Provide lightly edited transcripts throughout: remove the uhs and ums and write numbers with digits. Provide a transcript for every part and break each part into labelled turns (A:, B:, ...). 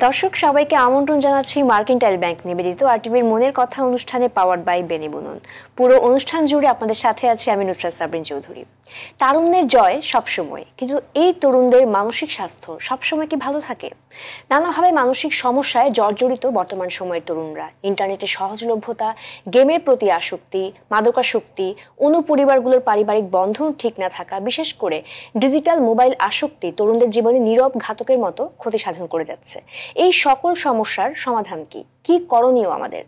A: দর্শক সবাইকে আমন্ত্রণ জানাচ্ছি মার্কেন্টাইল ব্যাংক নিবেদিত আরটিভির মনের কথা অনুষ্ঠানে পাওয়ার্ড বাই বেনিবুনন। পুরো অনুষ্ঠান জুড়ে আপনাদের সাথে আছি আমি নুসরাত সাবরিন চৌধুরী। তারুণ্যের জয় সবসময়, কিন্তু এই তরুণদের মানসিক স্বাস্থ্য সবসময় কি ভালো থাকে? নানাভাবে মানসিক সমস্যায় জর্জরিত বর্তমান সময়ের তরুণরা। ইন্টারনেটের সহজলভ্যতা, গেমের প্রতি আসক্তি, মাদকাসক্তি, অনুপরিবারগুলোর পারিবারিক বন্ধন ঠিক না থাকা, বিশেষ করে ডিজিটাল মোবাইল আসক্তি তরুণদের জীবনে নীরব ঘাতকের মতো ক্ষতি সাধন করে যাচ্ছে। এই সকল সমস্যার সমাধান কি কি করণীয় আমাদের?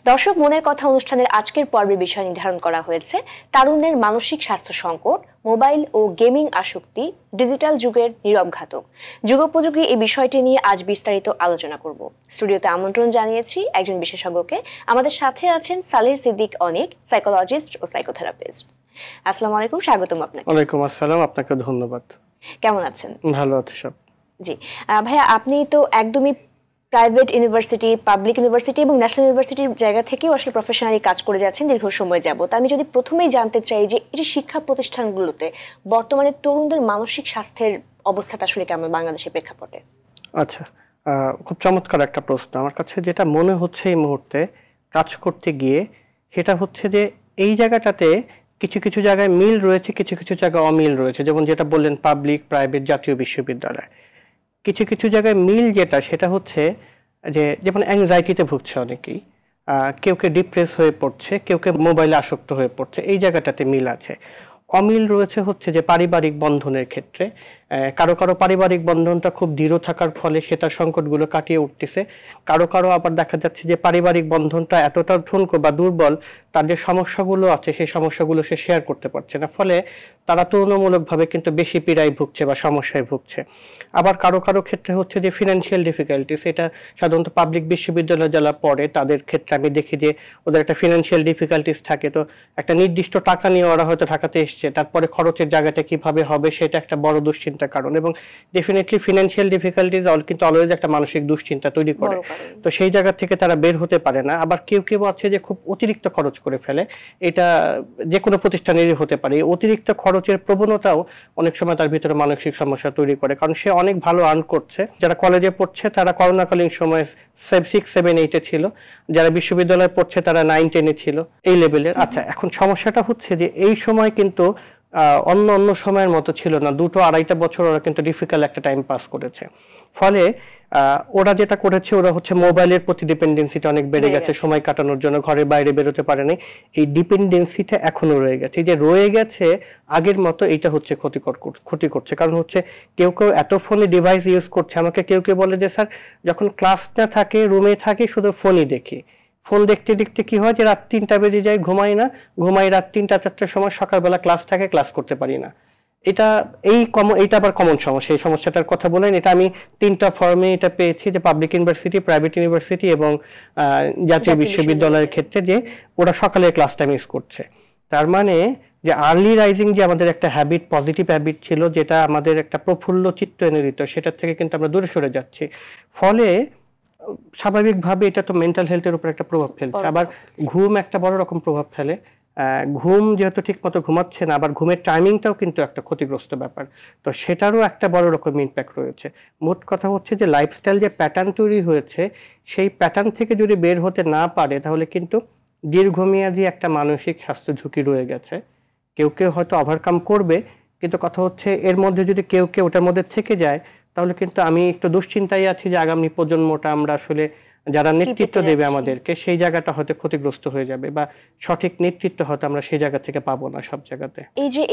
A: দর্শক মনের কথা অনুষ্ঠানের আজকের পর্বের বিষয় নির্ধারণ করা হয়েছে তারুণ্যের মানসিক স্বাস্থ্য সংকট, মোবাইল ও গেমিং আসক্তি, ডিজিটাল যুগের নীরব ঘাতক। যুগোপযোগী এই বিষয়টি নিয়ে আজ বিস্তারিত আলোচনা করব। স্টুডিওতে আমন্ত্রণ জানিয়েছি একজন বিশেষজ্ঞকে। আমাদের সাথে আছেন সালেহ সিদ্দিক অনিক, সাইকোলজিস্ট ও সাইকোথেরাপিস্ট। আসসালামু আলাইকুম, স্বাগতম আপনাকে।
B: ওয়ালাইকুম আসসালাম, আপনাকে ধন্যবাদ।
A: কেমন আছেন?
B: ভালো আছি সব।
A: জি ভাইয়া, আপনি তো একদমই প্রাইভেট ইউনিভার্সিটি, পাবলিক ইউনিভার্সিটি এবং ন্যাশনাল ইউনিভার্সিটির জায়গা থেকেও আসলে প্রফেশনালি কাজ করে যাচ্ছেন দীর্ঘ সময় যাবত। আমি যদি প্রথমেই জানতে চাই যে এই শিক্ষা প্রতিষ্ঠানগুলোতে বর্তমানে তরুণদের মানসিক স্বাস্থ্যের অবস্থাটা আসলে কেমন বাংলাদেশের প্রেক্ষাপটে?
B: আচ্ছা, খুব চমৎকার একটা প্রশ্ন। আমার কাছে যেটা মনে হচ্ছে এই মুহূর্তে কাজ করতে গিয়ে, সেটা হচ্ছে যে এই জায়গাটাতে কিছু কিছু জায়গায় মিল রয়েছে, কিছু কিছু জায়গায় অমিল রয়েছে। যেমন যেটা বললেন পাবলিক, প্রাইভেট, জাতীয় বিশ্ববিদ্যালয়, কিছু কিছু জায়গায় মিল যেটা, সেটা হচ্ছে যে যেমন অ্যাংজাইটিতে ভুগছে অনেকেই, কেউ কেউ ডিপ্রেস হয়ে পড়ছে, কেউ কেউ মোবাইলে আসক্ত হয়ে পড়ছে, এই জায়গাটাতে মিল আছে। অমিল রয়েছে হচ্ছে যে পারিবারিক বন্ধনের ক্ষেত্রে কারো কারো পারিবারিক বন্ধনটা খুব দৃঢ় থাকার ফলে সেটার সংকটগুলো কাটিয়ে উঠতেছে। কারো কারো আবার দেখা যাচ্ছে যে পারিবারিক বন্ধনটা এতটা ঠুনকো বা দুর্বল, তার যে সমস্যাগুলো আছে সেই সমস্যাগুলো সে শেয়ার করতে পারছে না, ফলে তারা তুলনামূলকভাবে কিন্তু বেশি পীড়ায় ভুগছে বা সমস্যায় ভুগছে। আবার কারো কারো ক্ষেত্রে হচ্ছে যে ফিনান্সিয়াল ডিফিকাল্টিস, এটা সাধারণত পাবলিক বিশ্ববিদ্যালয়ে যারা পড়ে তাদের ক্ষেত্রে আমি দেখি যে ওদের একটা ফিনান্সিয়াল ডিফিকাল্টিস থাকে। তো একটা নির্দিষ্ট টাকা নিয়ে ওরা হয়তো ঢাকাতে এসছে, তারপরে খরচের জায়গাটা কিভাবে হবে সেটা একটা বড় দুশ্চিন্তার কারণ। এবং ডেফিনেটলি ফিনান্সিয়াল ডিফিকাল্টিজ কিন্তু অলওয়েজ একটা মানসিক দুশ্চিন্তা তৈরি করে। তো সেই জায়গা থেকে তারা বের হতে পারে না। আবার কেউ কেউ আছে যে খুব অতিরিক্ত খরচ করে ফেলে, এটা যে কোনো প্রতিষ্ঠানেরই হতে পারে। অতিরিক্ত খরচের প্রবণতাও অনেক সময় তার ভিতরে মানসিক সমস্যা তৈরি করে, কারণ সে অনেক ভালো আর্ন করছে। যারা কলেজে পড়ছে তারা করোনাকালীন সময় 6, 7, 8-এ ছিল, যারা বিশ্ববিদ্যালয়ে পড়ছে তারা 9, 10-এ ছিল, এই লেভেলের। আচ্ছা, এখন সমস্যাটা হচ্ছে যে এই সময় কিন্তু অন্য সময়ের মতো ছিল না। 2-2.5 বছর ওরা কিন্তু ডিফিকাল্ট একটা টাইম পাস করেছে। ফলে ওরা যেটা করেছে, ওরা হচ্ছে মোবাইলের প্রতি ডিপেন্ডেন্সিটা অনেক বেড়ে গেছে সময় কাটানোর জন্য, ঘরের বাইরে বেরোতে পারে নাই। এই ডিপেন্ডেন্সিটা এখনো রয়ে গেছে। যে রয়ে গেছে আগের মতো, এইটা হচ্ছে ক্ষতি করছে। কারণ হচ্ছে কেউ কেউ এত ফোনে ডিভাইস ইউজ করছে, আমাকে কেউ কেউ বলে যে স্যার যখন ক্লাস না থাকে, রুমে থাকে, শুধু ফোনই দেখি। ফোন দেখতে দেখতে কি হয় যে রাত 3টা বেজে যায়, ঘুমাই রাত 3টা-4টার সময়, সকালবেলা ক্লাস থাকে, ক্লাস করতে পারি না। এইটা আবার কমন সমস্যা। এই সমস্যাটার কথা বলেন, এটা আমি 3টা ফর্মে এটা পেয়েছি, যে পাবলিক ইউনিভার্সিটি, প্রাইভেট ইউনিভার্সিটি এবং জাতীয় বিশ্ববিদ্যালয়ের ক্ষেত্রে, যে ওরা সকালে ক্লাসটা মিস করছে। তার মানে যে আর্লি রাইজিং যে আমাদের একটা হ্যাবিট, পজিটিভ হ্যাবিট ছিল, যেটা আমাদের একটা প্রফুল্ল চিত্ত এনে দিত, সেটার থেকে কিন্তু আমরা দূরে সরে যাচ্ছি। ফলে স্বাভাবিকভাবে এটা তো মেন্টাল হেলথের উপর একটা প্রভাব ফেলছে। আবার ঘুম একটা বড় রকম প্রভাব ফেলে। ঘুম যেহেতু ঠিক মতো ঘুমাচ্ছে না, আবার ঘুমের টাইমিংটাও কিন্তু একটা ক্ষতিগ্রস্ত ব্যাপার। তো সেটারও একটা বড় রকম ইম্প্যাক্ট রয়েছে। মোট কথা হচ্ছে যে লাইফস্টাইল যে প্যাটার্ন তৈরি হয়েছে, সেই প্যাটার্ন থেকে যদি বের হতে না পারে, তাহলে কিন্তু দীর্ঘমেয়াদী একটা মানসিক স্বাস্থ্য ঝুঁকি রয়ে গেছে। কেউ কেউ হয়তো ওভারকাম করবে, কিন্তু কথা হচ্ছে এর মধ্যে যদি কেউ কেউ ওটার মধ্যে থেকে যায়, তাহলে কিন্তু আমি একটু দুশ্চিন্তায় আছি যে আগামী প্রজন্মটা আমরা আসলে যারা নেতৃত্ব দেবে আমাদেরকে, সেই জায়গাটা হয়তো ক্ষতিগ্রস্ত হয়ে যাবে, বা সঠিক নেতৃত্ব হয়তো আমরা সেই জায়গা থেকে পাবো না সব জায়গাতে।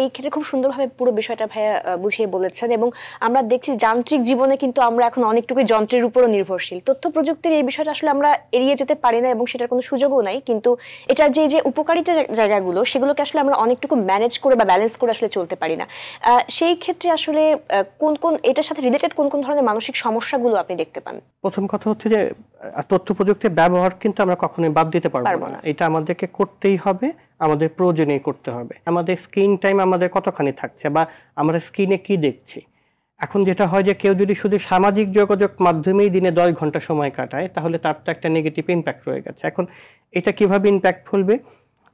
A: এই ক্ষেত্রে খুব সুন্দরভাবে পুরো বিষয়টা ভাইয়া বুঝিয়ে বলেছেন। এবং আমরা দেখছি যান্ত্রিক জীবনে কিন্তু আমরা এখন অনেকটুকু যন্ত্রের উপরও নির্ভরশীল। তথ্য প্রযুক্তির এই বিষয়টা আসলে আমরা এড়িয়ে যেতে পারি না, এবং সেটার কোনো সুযোগও নাই। কিন্তু এটার যে উপকারিতা জায়গাগুলো, সেগুলোকে আসলে আমরা অনেকটুকু ম্যানেজ করে বা ব্যালেন্স করে আসলে চলতে পারি না। সেই ক্ষেত্রে আসলে কোন এটার সাথে রিলেটেড কোন ধরনের মানসিক সমস্যাগুলো আপনি দেখতে পান?
B: প্রথম কথা হচ্ছে যে তথ্য প্রযুক্তির ব্যবহার কিন্তু আমরা কখনোই বাদ দিতে পারবো না। এটা আমাদেরকে করতেই হবে, আমাদের প্রয়োজনেই করতে হবে। আমাদের স্ক্রিন টাইম আমাদের কতখানি থাকছে, বা আমরা স্ক্রিনে কি দেখছি। এখন যেটা হয় যে কেউ যদি শুধু সামাজিক যোগাযোগ মাধ্যমেই দিনে 10 ঘন্টা সময় কাটায়, তাহলে তার তো একটা নেগেটিভ ইম্প্যাক্ট রয়ে গেছে। এখন এটা কিভাবে ইম্প্যাক্ট ফেলবে?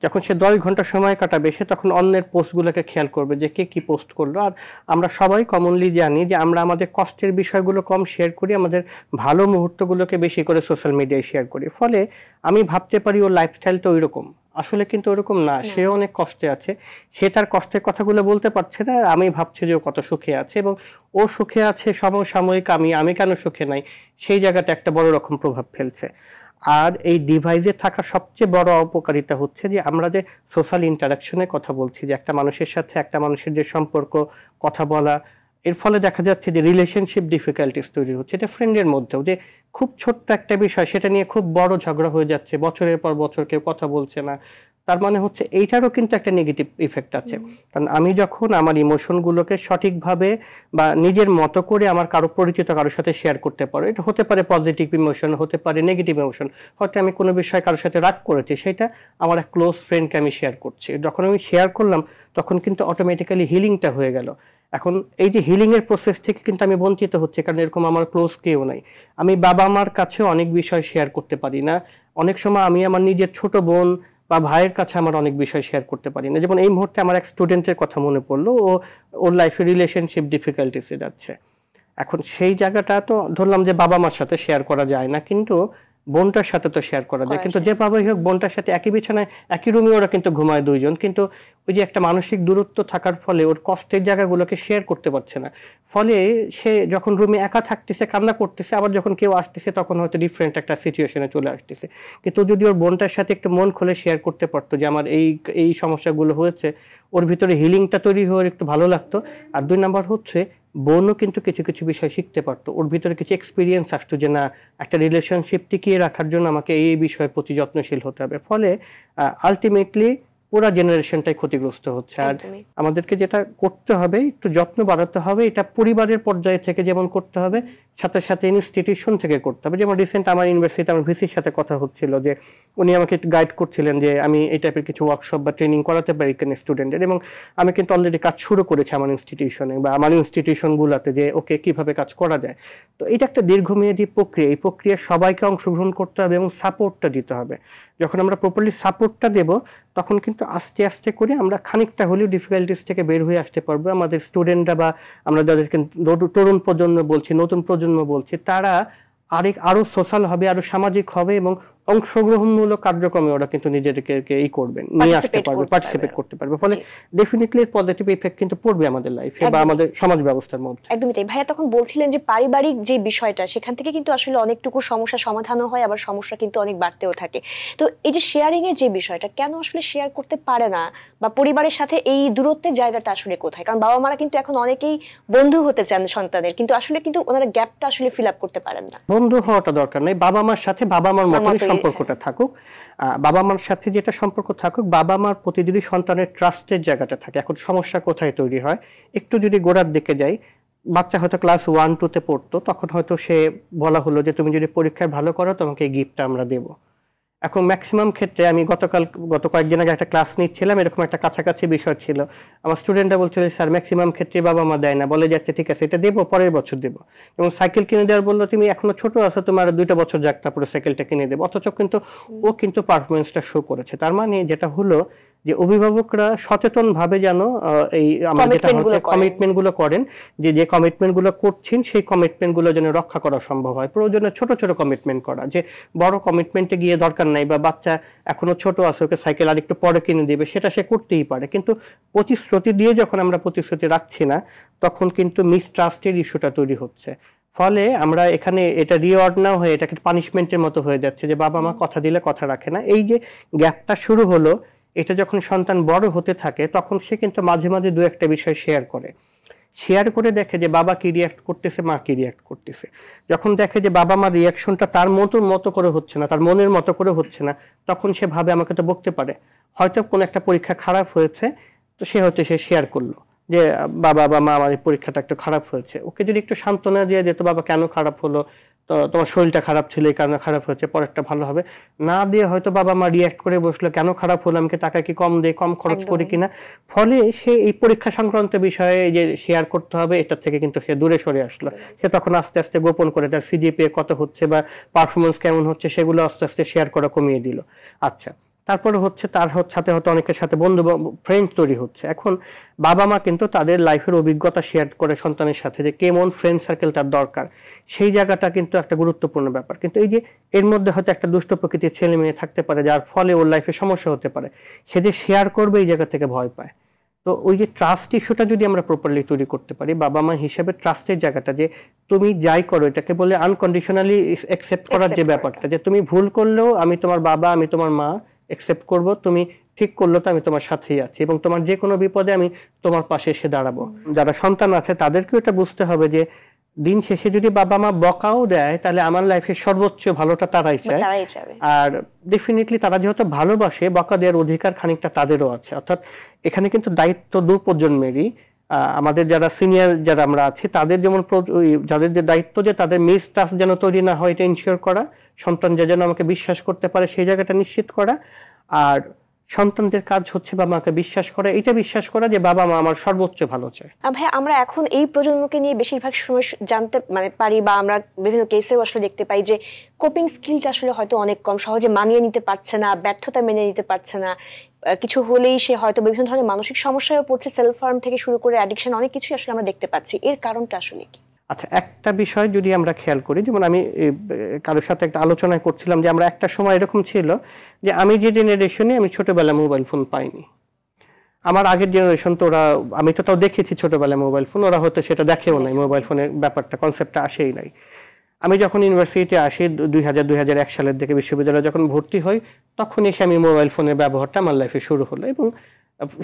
B: যখন সে 10 ঘন্টা সময় কাটাবে সে তখন অন্যের পোস্টগুলোকে খেয়াল করবে যে কে কি পোস্ট করলো। আর আমরা সবাই কমনলি জানি যে আমরা আমাদের কষ্টের বিষয়গুলো কম শেয়ার করি, আমাদের ভালো মুহূর্তগুলোকে বেশি করে সোশ্যাল মিডিয়ায় শেয়ার করি। ফলে আমি ভাবতে পারি ওর লাইফস্টাইলটা ওই রকম, আসলে কিন্তু ওরকম না, সে অনেক কষ্টে আছে, সে তার কষ্টের কথাগুলো বলতে পারছে না, আর আমি ভাবছি যে ও কত সুখে আছে এবং ও সুখে আছে সমসাময়িক আমি কেন সুখে নাই, সেই জায়গাটা একটা বড় রকম প্রভাব ফেলছে। আর এই ডিভাইসে থাকা সবচেয়ে বড় অপকারিতা হচ্ছে যে আমরা যে সোশ্যাল ইন্টারাকশনের কথা বলছি, যে একটা মানুষের সাথে একটা মানুষের যে সম্পর্ক, কথা বলা, এর ফলে দেখা যাচ্ছে যে রিলেশনশিপ ডিফিকাল্টিস তৈরি হচ্ছে। এটা ফ্রেন্ডের মধ্যেও যে খুব ছোট্ট একটা বিষয় সেটা নিয়ে খুব বড় ঝগড়া হয়ে যাচ্ছে, বছরের পর বছর কেউ কথা বলছে না। তার মানে হচ্ছে এইটারও কিন্তু একটা নেগেটিভ ইফেক্ট আছে। কারণ আমি যখন আমার ইমোশনগুলোকে সঠিকভাবে বা নিজের মতো করে আমার কারো পরিচিত কারোর সাথে শেয়ার করতে পারো, এটা হতে পারে পজিটিভ ইমোশন, হতে পারে নেগেটিভ ইমোশন। হয়তো আমি কোনো বিষয়ে কারোর সাথে রাগ করেছি, সেটা আমার এক ক্লোজ ফ্রেন্ডকে আমি শেয়ার করছি, যখন আমি শেয়ার করলাম তখন কিন্তু অটোমেটিক্যালি হিলিংটা হয়ে গেল। এখন এই যে হিলিং এর প্রসেস থেকে কিন্তু আমি বঞ্চিত হচ্ছি, কারণ এরকম আমার ক্লোজ কেউ নাই। আমি বাবা মার কাছে অনেক বিষয় শেয়ার করতে পারি না, অনেক সময় আমি আমার নিজের ছোট বোন বা ভাইয়ের কাছে আমার অনেক বিষয় শেয়ার করতে পারি না। যেমন এই মুহূর্তে আমার এক স্টুডেন্টের কথা মনে পড়লো, ওর লাইফে রিলেশনশিপ ডিফিকাল্টিসে যাচ্ছে। এখন সেই জায়গাটা তো ধরলাম যে বাবা মার সাথে শেয়ার করা যায় না, কিন্তু বোনটার সাথে তো শেয়ার করা যায়। কিন্তু যে বাবাই হোক, বোনটার সাথে একই বিছানায় একই রুমে ওরা কিন্তু ঘুমায় দুইজন, কিন্তু ওই যে একটা মানসিক দূরত্ব থাকার ফলে ওর কষ্টের জায়গাগুলোকে শেয়ার করতে পারছে না। ফলে সে যখন রুমে একা থাকতেছে, কান্না করতেছে, আবার যখন কেউ আসতেছে তখন হয়তো ডিফারেন্ট একটা সিচুয়েশনে চলে আসতেছে। কিন্তু যদি ওর বোনটার সাথে একটু মন খুলে শেয়ার করতে পারতো যে আমার এই সমস্যাগুলো হয়েছে, ওর ভিতরে হিলিংটা তৈরি হওয়ার একটু ভালো লাগতো। আর 2 নাম্বার হচ্ছে বোনও কিন্তু কিছু কিছু বিষয় শিখতে পারতো, ওর ভিতরে কিছু এক্সপিরিয়েন্স আসতো যে না, একটা রিলেশনশিপ টিকিয়ে রাখার জন্য আমাকে এই বিষয়ের প্রতি যত্নশীল হতে হবে। ফলে আলটিমেটলি পুরো জেনারেশনটাই ক্ষতিগ্রস্ত হচ্ছে। আর আমাদেরকে যেটা করতে হবে, একটু যত্ন বাড়াতে হবে, এটা পরিবারের পর্যায়ে থেকে যেমন করতে হবে, সাথে সাথে ইনস্টিটিউশন থেকে করতে হবে। যেমন রিসেন্ট আমার ইউনিভার্সিটিতে আমার ভিসির সাথে কথা হচ্ছিল, যে উনি আমাকে গাইড করছিলেন যে আমি এই টাইপের কিছু ওয়ার্কশপ বা ট্রেনিং করাতে পারি কেন স্টুডেন্টের, এবং আমি কিন্তু অলরেডি কাজ শুরু করেছি আমার ইনস্টিটিউশনে বা আমার ইনস্টিটিউশনগুলোতে, যে ওকে কিভাবে কাজ করা যায়। তো এটা একটা দীর্ঘমেয়াদী প্রক্রিয়া, এই প্রক্রিয়ায় সবাইকে অংশগ্রহণ করতে হবে এবং সাপোর্টটা দিতে হবে। যখন আমরা প্রপারলি সাপোর্টটা দেব তখন কিন্তু আস্তে আস্তে করে আমরা খানিকটা হলেও ডিফিকাল্টিস থেকে বের হয়ে আসতে পারবো। আমাদের স্টুডেন্টরা বা আমরা যাদেরকে তরুণ প্রজন্ম বলছি, নতুন প্রজন্ম বলছি, তারা আরো সোশ্যাল হবে, আরো সামাজিক হবে এবং অংশগ্রহণমূলক কার্যক্রমে ওরা কিন্তু নিজেদেরকে করবেন, নিয়ে আসতে পারবে, পার্টিসিপেট করতে পারবে। ফলে ডেফিনেটলি পজিটিভ ইফেক্ট কিন্তু পড়বে আমাদের লাইফে বা আমাদের সমাজ ব্যবস্থার মধ্যে।
A: একদমই তাই। ভাইয়া তখন বলছিলেন যে পারিবারিক যে বিষয়টা, সেখান থেকে কিন্তু আসলে অনেকটুকু সমস্যা সমাধানও হয়, আবার সমস্যা কিন্তু অনেক বাড়তেও থাকে। তো এই যে শেয়ারিং এর যে বিষয়টা, কেন আসলে শেয়ার করতে পারে না, বা পরিবারের সাথে এই দূরত্বের জায়গাটা আসলে কোথায়? কারণ বাবা মারা কিন্তু এখন অনেকেই বন্ধু হতে চান সন্তানের, কিন্তু আসলে কিন্তু ওনারা গ্যাপটা আসলে ফিল আপ করতে পারেন না।
B: বন্ধু হওয়াটা দরকার নেই, বাবা মার সাথে বাবা মার মতই সম্পর্কটা থাকুক, বাবা মার সাথে যেটা সম্পর্ক থাকুক, বাবা মার প্রতি যদি সন্তানের ট্রাস্টের জায়গাটা থাকে। এখন সমস্যা কোথায় তৈরি হয়, একটু যদি গোড়ার দিকে যাই, বাচ্চা হয়তো ক্লাস 1-2-তে পড়তো, তখন হয়তো সে বলা হলো যে তুমি যদি পরীক্ষায় ভালো করো তোমাকে এই গিফটটা আমরা দেবো। এখন ম্যাক্সিমাম ক্ষেত্রে, আমি গত কয়েকদিন আগে একটা ক্লাস নিচ্ছিলাম, এরকম একটা কাছাকাছি বিষয় ছিল, আমার স্টুডেন্টরা বলছিল স্যার ম্যাক্সিমাম ক্ষেত্রে বাবা মা দেয় না, বলে যাচ্ছে ঠিক আছে এটা দেবো, পরের বছর দেবো। এবং সাইকেল কিনে দেওয়ার বললো তুমি এখনো ছোট আছো, তোমার 2টা বছর যাক তারপরে সাইকেলটা কিনে দেবো। অথচ কিন্তু ও কিন্তু পারফরমেন্সটা শো করেছে। তার মানে যেটা হলো যে অভিভাবকরা সচেতন ভাবে যেন এই আমরা যেটা কমিটমেন্ট গুলো করেন, যে কমিটমেন্ট গুলো করছেন সেই কমিটমেন্ট গুলো যেন রক্ষা করা সম্ভব হয়। প্রয়োজনে ছোট ছোট কমিটমেন্ট করা, যে বড় কমিটমেন্টে গিয়ে দরকার নাই, বা বাচ্চা এখনো ছোট আছে ওকে সাইকেল আর একটু পরে কিনে দিবে, সেটা সে করতেই পারে। কিন্তু প্রতিশ্রুতি দিয়ে যখন আমরা প্রতিশ্রুতি রাখছি না, তখন কিন্তু মিসট্রাস্টের ইস্যুটা তৈরি হচ্ছে। ফলে আমরা এখানে এটা রিওয়ার্ড না হয়ে এটাকে পানিশমেন্টের মতো হয়ে যাচ্ছে, যে বাবা মা কথা দিলে কথা রাখে না। এই যে গ্যাপটা শুরু হলো, এটা যখন সন্তান বড় হতে থাকে তখন সে কিন্তু মাঝে মাঝে 2-1টা বিষয় শেয়ার করে দেখে যে বাবা কি রিয়াক্ট করতেছে, মা কি রিয়াক্ট করতেছে। যখন দেখে যে বাবা মার রিয়াকশনটা তার মতো করে হচ্ছে না, তার মনের মতো করে হচ্ছে না, তখন সে ভাবে আমাকে তো বকতে পারে, হয়তো কোনো একটা পরীক্ষা খারাপ হয়েছে, তো সে শেয়ার করলো যে বাবা বা মা আমার এই পরীক্ষাটা একটু খারাপ হয়েছে। ওকে যদি একটু সান্ত্বনা দিয়ে যেত বাবা কেন খারাপ হলো, তো তোমার শরীরটা খারাপ ছিল এই কারণে খারাপ হয়েছে, পরেরটা ভালো হবে, না দিয়ে হয়তো বাবা মা রিয়াক্ট করে বসলো কেন খারাপ হলো, আমাকে টাকা কি কম দেয়, কম খরচ করি কিনা। ফলে সে এই পরীক্ষা সংক্রান্ত বিষয়ে যে শেয়ার করতে হবে এটার থেকে কিন্তু সে দূরে সরে আসলো। সে তখন আস্তে আস্তে গোপন করে তার সিজিপিএ কত হচ্ছে বা পারফরমেন্স কেমন হচ্ছে সেগুলো আস্তে আস্তে শেয়ার করা কমিয়ে দিল। আচ্ছা, তারপরে হচ্ছে তার সাথে হয়তো অনেকের সাথে বন্ধু ফ্রেন্ড তৈরি হচ্ছে। এখন বাবা মা কিন্তু তাদের লাইফের অভিজ্ঞতা শেয়ার করে সন্তানের সাথে যে কেমন ফ্রেন্ড সার্কেল তার দরকার, সেই জায়গাটা কিন্তু একটা গুরুত্বপূর্ণ ব্যাপার। কিন্তু এই যে এর মধ্যে হয়তো একটা দুষ্ট প্রকৃতির ছেলে মেয়ে থাকতে পারে যার ফলে ওর লাইফে সমস্যা হতে পারে, সে যে শেয়ার করবে এই জায়গা থেকে ভয় পায়। তো ওই যে ট্রাস্ট ইস্যুটা যদি আমরা প্রপারলি তৈরি করতে পারি, বাবা মা হিসেবে ট্রাস্টের জায়গাটা, যে তুমি যাই করো এটাকে বলে আনকন্ডিশনালি অ্যাকসেপ্ট করার যে ব্যাপারটা, যে তুমি ভুল করলেও আমি তোমার বাবা, আমি তোমার মা অ্যাকসেপ্ট করব, তুমি ঠিক করলো তো আমি তোমার সাথেই আছি, এবং তোমার যে কোনো বিপদে আমি তোমার পাশে এসে দাঁড়াবো। যারা সন্তান আছে তাদেরকেও এটা বুঝতে হবে যে দিন শেষে যদি বাবা মা বকাও দেয় তাহলে আমার লাইফের সর্বোচ্চ ভালোটা তারাই চায়, আর ডেফিনেটলি তারা যেহেতু ভালোবাসে, বকা দেওয়ার অধিকার খানিকটা তাদেরও আছে। অর্থাৎ এখানে কিন্তু দায়িত্ব দু প্রজন্মেরই। আমাদের যারা সিনিয়র যারা আমরা আছি তাদের যেমন যাদের যে দায়িত্ব যে তাদের মিসট্রাস্ট যেন তৈরি না হয় এটা ইনশিওর করা, সন্তান যেন আমাকে বিশ্বাস করতে পারে সেই জায়গাটা নিশ্চিত করা, আর সন্তানদের কাজ হচ্ছে বাবা মাকে বিশ্বাস করা, এটা বিশ্বাস করা যে বাবা মা আমার সর্বোচ্চ ভালো চায়।
A: ভাই আমরা এখন এই প্রজন্মকে নিয়ে বেশিরভাগ সময় জানতে পারি বা আমরা বিভিন্ন কেসেও আসলে দেখতে পাই যে কোপিং স্কিলটা আসলে হয়তো অনেক কম, সহজে মানিয়ে নিতে পারছে না, ব্যর্থতা মেনে নিতে পারছে না, কিছু হলেই সে হয়তো বিভিন্ন ধরনের মানসিক সমস্যায় পড়ছে, সেলফ হার্ম থেকে শুরু করে অ্যাডিকশন অনেক কিছু আসলে আমরা দেখতে পাচ্ছি। এর কারণটা আসলে কি?
B: আচ্ছা, একটা বিষয় যদি আমরা খেয়াল করি, যেমন আমি কারোর সাথে একটা আলোচনা করছিলাম যে আমরা একটা সময় এরকম ছিল যে আমি যে জেনারেশনে আমি ছোটবেলায় মোবাইল ফোন পাইনি, আমার আগের জেনারেশন তো ওরা, আমি তো তাও দেখেছি ছোটবেলায় মোবাইল ফোন, ওরা হয়তো সেটা দেখেও নাই, মোবাইল ফোনের ব্যাপারটা কনসেপ্টটা আসেই নাই। আমি যখন ইউনিভার্সিটিতে আসি 2000-2001 সালের দিকে বিশ্ববিদ্যালয়ে যখন ভর্তি হই, তখন এসে আমি মোবাইল ফোনের ব্যবহারটা আমার লাইফে শুরু হলো। এবং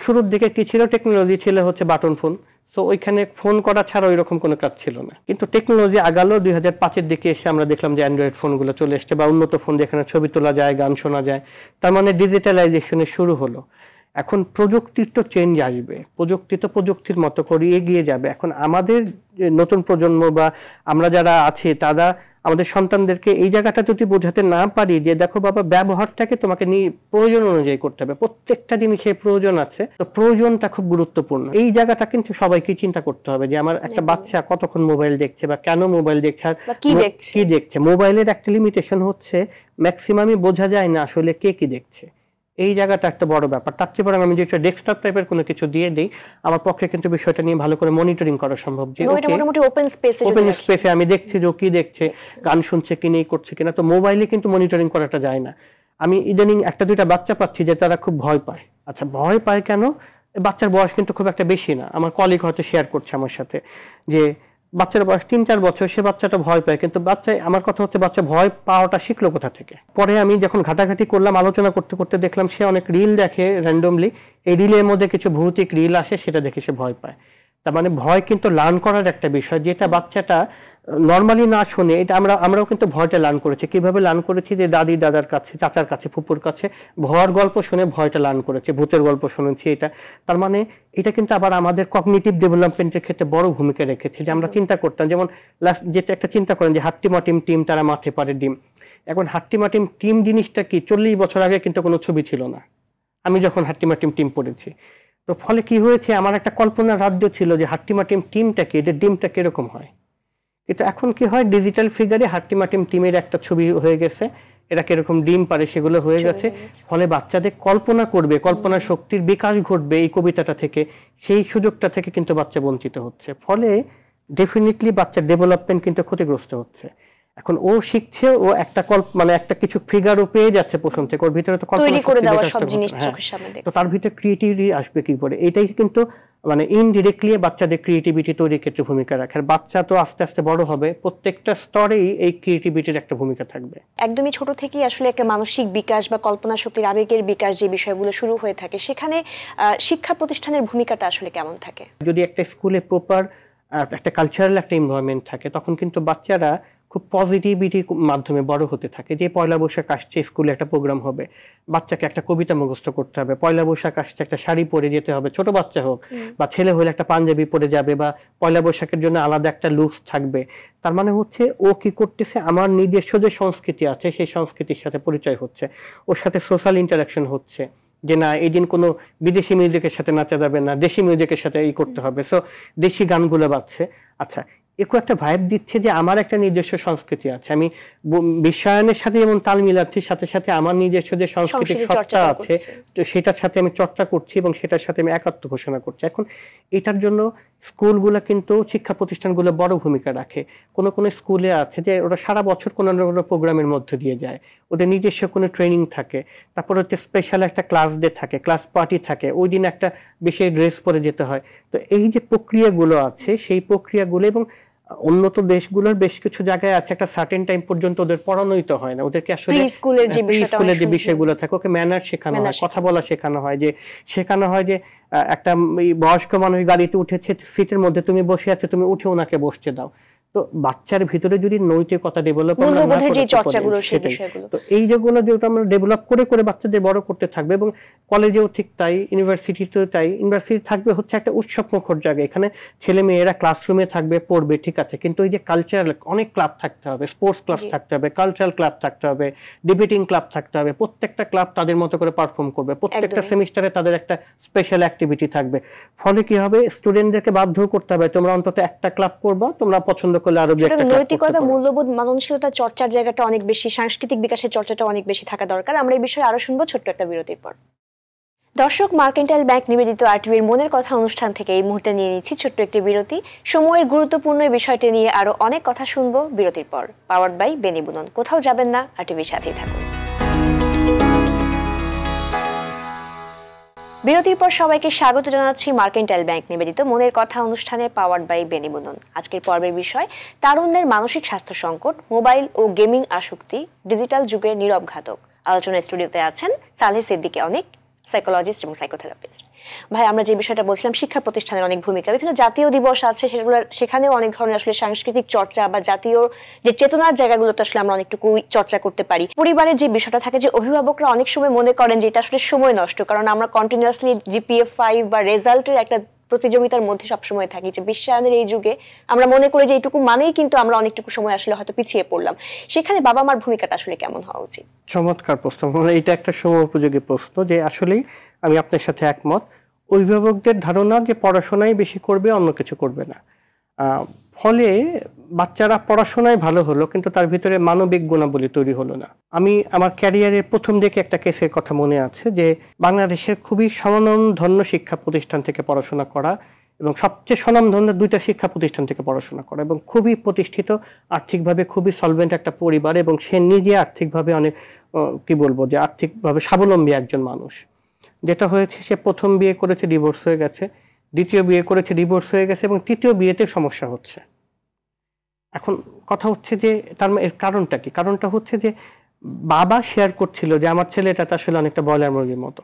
B: শুরুর দিকে কি ছিল, টেকনোলজি ছিল হচ্ছে বাটন ফোন, সো ওইখানে ফোন করা ছাড়া ওই রকম কোনো কাজ ছিল না। কিন্তু টেকনোলজি আগালো, 2005-এর দিকে এসে আমরা দেখলাম যে অ্যান্ড্রয়েড ফোনগুলো চলে এসছে, বা উন্নত ফোন যেখানে ছবি তোলা যায়, গান শোনা যায়, তার মানে ডিজিটালাইজেশনের শুরু হলো। এখন প্রযুক্তির তো চেঞ্জ আসবে, প্রযুক্তি তো প্রযুক্তির মতো করে এগিয়ে যাবে। এখন আমাদের নতুন প্রজন্ম বা আমরা যারা আছি তারা আমাদের সন্তানদেরকে এই জায়গাটা যদি বোঝাতে না পারি যে দেখো বাবা, ব্যবহারটাকে তোমাকে প্রয়োজন অনুযায়ী করতে হবে, প্রত্যেকটা জিনিসের প্রয়োজন আছে, তো প্রয়োজনটা খুব গুরুত্বপূর্ণ। এই জায়গাটা কিন্তু সবাইকে চিন্তা করতে হবে যে আমার একটা বাচ্চা কতক্ষণ মোবাইল দেখছে বা কেন মোবাইল দেখছে আর কি দেখছে। মোবাইলের একটা লিমিটেশন হচ্ছে ম্যাক্সিমামই বোঝা যায় না আসলে কে কি দেখছে, এই জায়গাটা একটা বড় ব্যাপার। তার চেয়ে বরং আমি যেটা ডেস্কটপ টাইপের কোনো কিছু দিয়ে দিই, আমার পক্ষে কিন্তু বিষয়টা নিয়ে ভালো করে মনিটরিং করা সম্ভব, যে
A: মোটামুটি ওপেন
B: স্পেসে আমি দেখছি যে কি দেখছে, গান শুনছে কি নেই, করছে কিনা। তো মোবাইলে কিন্তু মনিটরিং করাটা যায় না। আমি ইদানিং একটা দুইটা বাচ্চা পাচ্ছি যে তারা খুব ভয় পায়। আচ্ছা, ভয় পায় কেন? বাচ্চার বয়স কিন্তু খুব একটা বেশি না, আমার কলিগ হয়তো শেয়ার করছে আমার সাথে যে বাচ্চার বয়স 3-4 বছর, সে বাচ্চাটা ভয় পায়। কিন্তু আমার কথা হচ্ছে বাচ্চা ভয় পাওয়াটা শিখলো কোথা থেকে? পরে আমি যখন ঘাটাঘাটি করলাম, আলোচনা করতে করতে দেখলাম সে অনেক রিল দেখে র্যান্ডমলি, এই রিলের মধ্যে কিছু ভৌতিক রিল আসে, সেটা দেখে সে ভয় পায়। তার মানে ভয় কিন্তু লার্ন করার একটা বিষয়, যেটা বাচ্চাটা নর্মালি না শুনে। এটা আমরাও কিন্তু ভয়টা লার্ন করেছি। কিভাবে লার্ন করেছি? যে দাদি দাদার কাছে, চাচার কাছে, ফুপুর কাছে ভয়ের গল্প শুনে ভয়টা লার্ন করেছে, ভূতের গল্প শুনেছি। এটা তার মানে এটা কিন্তু আবার আমাদের কগনিটিভ ডেভেলপমেন্টের ক্ষেত্রে বড় ভূমিকা রেখেছে। যে আমরা চিন্তা করতাম, যেমন যেটা একটা চিন্তা করেন যে হাট্টিমাটিম টিম, তারা মাঠে পারে ডিম। এখন হাট্টিমাটিম টিম জিনিসটা কি 40 বছর আগে কিন্তু কোনো ছবি ছিল না আমি যখন হাট্টিমাটিম টিম পড়েছি। তো ফলে কি হয়েছে, আমার একটা কল্পনার রাজ্য ছিল যে হাট্টিমাটিম টিমটা কি, এদের ডিমটা কিরকম হয়। কিন্তু এখন কি হয়, ডিজিটাল ফিগারে হাট্টিমাটিম টিমের একটা ছবি হয়ে গেছে, এরা কিরকম ডিম পারে সেগুলো হয়ে গেছে। ফলে বাচ্চাদের কল্পনা করবে, কল্পনা শক্তির বিকাশ ঘটবে এই কবিতাটা থেকে, সেই সুযোগটা থেকে কিন্তু বাচ্চা বঞ্চিত হচ্ছে। ফলে ডেফিনেটলি বাচ্চার ডেভেলপমেন্ট কিন্তু ক্ষতিগ্রস্ত হচ্ছে। এখন ও শিখছে, ও একটা মানে একটা কিছু ফিগারও পেয়ে যাচ্ছে প্রথম থেকে, ওর ভিতরে তো কল্পনা করে দেওয়া সব জিনিস চোখের সামনে দেখছে, তো তার ভিতরে ক্রিয়েটিভিটি আসবে কি করে? এটাই কিন্তু মানে ইনডিরেক্টলি বাচ্চাদের ক্রিয়েটিভিটি তৈরির ক্ষেত্রে ভূমিকা রাখে। আর বাচ্চা তো আস্তে আস্তে বড় হবে, প্রত্যেকটা স্তরেই এই ক্রিয়েটিভিটির একটা ভূমিকা থাকবে।
A: একদমই ছোট থেকেই আসলে একটা মানসিক বিকাশ বা কল্পনা শক্তির, আবেগের বিকাশ, যে বিষয়গুলো শুরু হয়ে থাকে, সেখানে শিক্ষা প্রতিষ্ঠানের ভূমিকাটা আসলে কেমন থাকে?
B: যদি একটা স্কুলে প্রপার একটা কালচারাল একটা এনভায়রনমেন্ট থাকে, তখন কিন্তু বাচ্চারা খুব পজিটিভিটির মাধ্যমে বড় হতে থাকে। যে পয়লা বৈশাখ আসছে, স্কুলে একটা প্রোগ্রাম হবে, বাচ্চাকে একটা কবিতা মুখস্থ করতে হবে। পয়লা বৈশাখ আসছে, একটা শাড়ি পরে যেতে হবে, ছোট বাচ্চা হোক বা ছেলে হলে একটা পাঞ্জাবি পরে যাবে, বা পয়লা বৈশাখের জন্য আলাদা একটা লুকস থাকবে। তার মানে হচ্ছে ও কি করতেছে, আমার নিজস্ব যে সংস্কৃতি আছে সেই সংস্কৃতির সাথে পরিচয় হচ্ছে, ওর সাথে সোশ্যাল ইন্টারাকশন হচ্ছে। যে না, এই দিন কোনো বিদেশি মিউজিকের সাথে নাচা যাবে না, দেশি মিউজিকের সাথে করতে হবে, সো দেশি গানগুলো বাজছে। আচ্ছা, একটু একটা ভাইব দিচ্ছে যে আমার একটা নিজস্ব সংস্কৃতি আছে, আমি বিশ্বায়নের সাথে যেমন তাল মিলাচ্ছি, সাথে সাথে আমার নিজস্ব যে সাংস্কৃতিক সত্তা আছে তো সেটার সাথে আমি চর্চা করছি এবং সেটার সাথে আমি একাত্ম ঘোষণা করছি। এখন এটার জন্য স্কুলগুলো কিন্তু, শিক্ষা প্রতিষ্ঠানগুলো বড় ভূমিকা রাখে। কোনো কোনো স্কুলে আছে যে ওরা সারা বছর কোনো না কোনো প্রোগ্রামের মধ্যে দিয়ে যায়, ওদের নিজস্ব কোনো ট্রেনিং থাকে, তারপর হচ্ছে স্পেশাল একটা ক্লাস ডে থাকে, ক্লাস পার্টি থাকে, ওই দিন একটা বিশেষ ড্রেস পরে যেতে হয়। তো এই যে প্রক্রিয়াগুলো আছে সেই প্রক্রিয়াগুলো, এবং উন্নত দেশগুলোর বেশ কিছু জায়গায় আছে একটা সার্টেন টাইম পর্যন্ত ওদের পড়ানোই তো হয় না, ওদেরকে আসলে
A: স্কুলের
B: যে বিষয়গুলো থাকে ওকে ম্যানার শেখানো হয়, কথা বলা শেখানো হয়, যে একটা বয়স্ক মানুষ গাড়িতে উঠেছে, সিটের মধ্যে তুমি বসে আছো, তুমি উঠে ওনাকে বসতে দাও। তো বাচ্চার ভিতরে যদি নৈতিকতা ডেভেলপ তো এই যেগুলো যেটা আমরা ডেভেলপ করে করে বাচ্চাদের বড় করতে থাকবে, এবং কলেজেও ঠিক তাই, ইউনিভার্সিটিতেও তাই। ইউনিভার্সিটি থাকবে হচ্ছে একটা উৎসবমুখর জায়গা, এখানে ছেলে মেয়েরা ক্লাসরুমে থাকবে, পড়বে, ঠিক আছে, কিন্তু এই যে কালচারাল অনেক ক্লাব থাকতে হবে, স্পোর্টস ক্লাব থাকতে হবে, কালচারাল ক্লাব থাকতে হবে, ডিবেটিং ক্লাব থাকতে হবে, প্রত্যেকটা ক্লাব তাদের মতো করে পারফর্ম করবে, প্রত্যেকটা সেমিস্টারে তাদের একটা স্পেশাল অ্যাক্টিভিটি থাকবে। ফলে কি হবে, স্টুডেন্টদেরকে বাধ্য করতে হবে তোমরা অন্তত একটা ক্লাব করবা, তোমরা পছন্দ করলে আরো একটা।
A: নৈতিকতা, মূল্যবোধ, মানসিকতা চর্চার জায়গাটা অনেক বেশি, সাংস্কৃতিক বিকাশের চর্চাটা অনেক বেশি থাকা দরকার। আমরা এই বিষয়ে আরো শুনবো ছোট্ট একটা বিরতির পর। দর্শক, মার্কেন্টাইল ব্যাংক নিবেদিত আরটিভির মনের কথা অনুষ্ঠান থেকে এই মুহূর্তে নিয়ে নিচ্ছি ছোট্ট একটি বিরতি। সময়ের গুরুত্বপূর্ণ এই বিষয়টি নিয়ে আরো অনেক কথা শুনবো বিরতির পর। পাওয়ার্ড বাই বেনিবুনন। কোথাও যাবেন না, আরটিভির সাথেই থাকুন। বিরতির পর সবাইকে স্বাগত জানাচ্ছি মার্কেন্টাইল ব্যাংক নিবেদিত মনের কথা অনুষ্ঠানে পাওয়ার্ড বাই বেনিবুনন। আজকের পর্বের বিষয় তারুণ্যের মানসিক স্বাস্থ্য সংকট, মোবাইল ও গেমিং আসক্তি, ডিজিটাল যুগের নীরব ঘাতক। আলোচনা স্টুডিওতে আছেন সালেহ সিদ্দিকী অনেক, সাইকোলজিস্ট এবং সাইকোথেরাপিস্ট। ভাই, আমরা যে বিষয়টা বলছিলাম শিক্ষা প্রতিষ্ঠানের অনেক ভূমিকা, বিভিন্ন জাতীয় দিবস আছে, সেখানেও অনেক ধরনের আসলে সাংস্কৃতিক চর্চা বা জাতীয় যে চেতনার জায়গাগুলোতে আসলে আমরা অনেকটুকু চর্চা করতে পারি। পরিবারের যে বিষয়টা থাকে, যে অভিভাবকরা অনেক সময় মনে করেন যে এটা আসলে সময় নষ্ট, কারণ আমরা কন্টিনিউয়াসলি জিপিএ 5 বা রেজাল্টের একটা প্রতিযোগিতার মধ্যে সবসময় থাকি, যে বিশ্বায়নের এই যুগে আমরা মনে করি যে এইটুকু মানেই কিন্তু আমরা অনেকটুকু সময় আসলে হয়তো পিছিয়ে পড়লাম। সেখানে বাবা মার ভূমিকাটা আসলে কেমন হওয়া উচিত?
B: চমৎকার প্রশ্ন, এটা একটা সময় উপযোগী প্রশ্ন, যে আসলেই আমি আপনার সাথে একমত। অভিভাবকদের ধারণা যে পড়াশোনাই বেশি করবে, অন্য কিছু করবে না, ফলে বাচ্চারা পড়াশোনায় ভালো হলো কিন্তু তার ভিতরে মানবিক গুণাবলী তৈরি হলো না। আমি আমার ক্যারিয়ারের প্রথম দিকে একটা কেসের কথা মনে আছে, যে বাংলাদেশের খুবই স্বনামধন্য শিক্ষা প্রতিষ্ঠান থেকে পড়াশোনা করা, এবং সবচেয়ে স্বনামধন্য 2টা শিক্ষা প্রতিষ্ঠান থেকে পড়াশোনা করা, এবং খুবই প্রতিষ্ঠিত, আর্থিকভাবে খুবই সলভেন্ট একটা পরিবার, এবং সে নিজে আর্থিকভাবে অনেক কি বলবো যে আর্থিকভাবে স্বাবলম্বী একজন মানুষ। যেটা হয়েছে, সে প্রথম বিয়ে করেছে, ডিভোর্স হয়ে গেছে, দ্বিতীয় বিয়ে করেছে, ডিভোর্স হয়ে গেছে, এবং তৃতীয় বিয়েতে সমস্যা হচ্ছে। এখন কথা হচ্ছে যে এর কারণটা কি? কারণটা হচ্ছে যে বাবা শেয়ার করছিল যে আমার ছেলেটা আসলে অনেকটা ব্রয়লার মুরগির মতো।